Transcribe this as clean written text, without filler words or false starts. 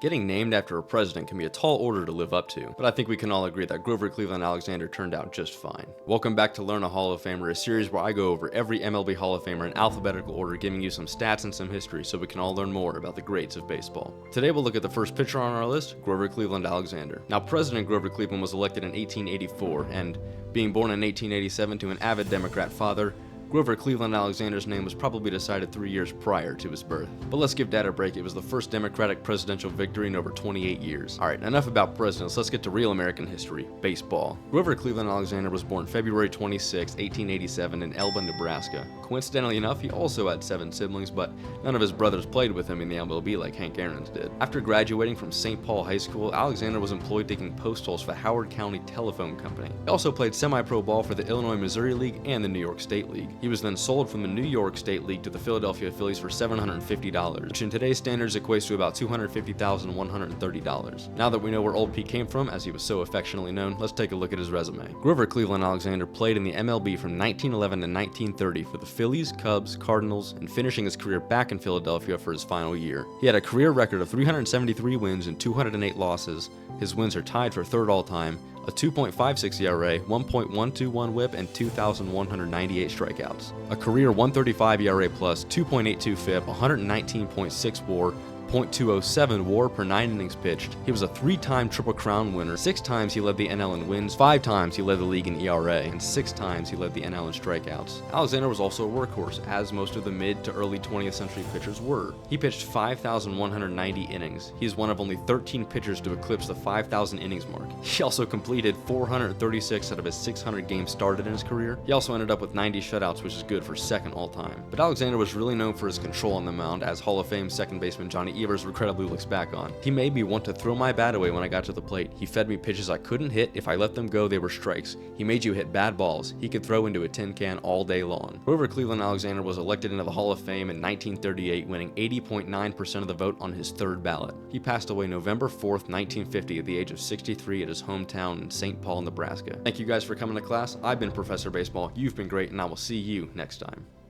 Getting named after a president can be a tall order to live up to, but I think we can all agree that Grover Cleveland Alexander turned out just fine. Welcome back to Learn a Hall of Famer, a series where I go over every MLB Hall of Famer in alphabetical order, giving you some stats and some history so we can all learn more about the greats of baseball. Today we'll look at the first pitcher on our list, Grover Cleveland Alexander. Now, President Grover Cleveland was elected in 1884, and being born in 1887 to an avid Democrat father, Grover Cleveland Alexander's name was probably decided 3 years prior to his birth. But let's give Dad a break, it was the first Democratic presidential victory in over 28 years. Alright, enough about presidents, let's get to real American history, baseball. Grover Cleveland Alexander was born February 26, 1887 in Elba, Nebraska. Coincidentally enough, he also had 7 siblings, but none of his brothers played with him in the MLB like Hank Aaron's did. After graduating from St. Paul High School, Alexander was employed taking postals for Howard County Telephone Company. He also played semi-pro ball for the Illinois-Missouri League and the New York State League. He was then sold from the New York State League to the Philadelphia Phillies for $750, which in today's standards equates to about $250,130. Now that we know where Old Pete came from, as he was so affectionately known, let's take a look at his resume. Grover Cleveland Alexander played in the MLB from 1911 to 1930 for the Phillies, Cubs, Cardinals, and finishing his career back in Philadelphia for his final year. He had a career record of 373 wins and 208 losses. His wins are tied for third all-time, a 2.56 ERA, 1.121 WHIP, and 2,198 strikeouts. A career 135 ERA plus, 2.82 FIP, 119.6 WAR, .207 WAR per 9 innings pitched. He was a 3-time Triple Crown winner. 6 times he led the NL in wins, 5 times he led the league in ERA, and 6 times he led the NL in strikeouts. Alexander was also a workhorse, as most of the mid to early 20th century pitchers were. He pitched 5,190 innings. He is one of only 13 pitchers to eclipse the 5,000 innings mark. He also completed 436 out of his 600 games started in his career. He also ended up with 90 shutouts, which is good for second all-time. But Alexander was really known for his control on the mound, as Hall of Fame second baseman Johnny Evers regrettably looks back on. He made me want to throw my bat away when I got to the plate. He fed me pitches I couldn't hit. If I let them go, they were strikes. He made you hit bad balls. He could throw into a tin can all day long. Grover Cleveland Alexander was elected into the Hall of Fame in 1938, winning 80.9% of the vote on his third ballot. He passed away November 4th, 1950 at the age of 63 at his hometown in St. Paul, Nebraska. Thank you guys for coming to class. I've been Professor Baseball. You've been great, and I will see you next time.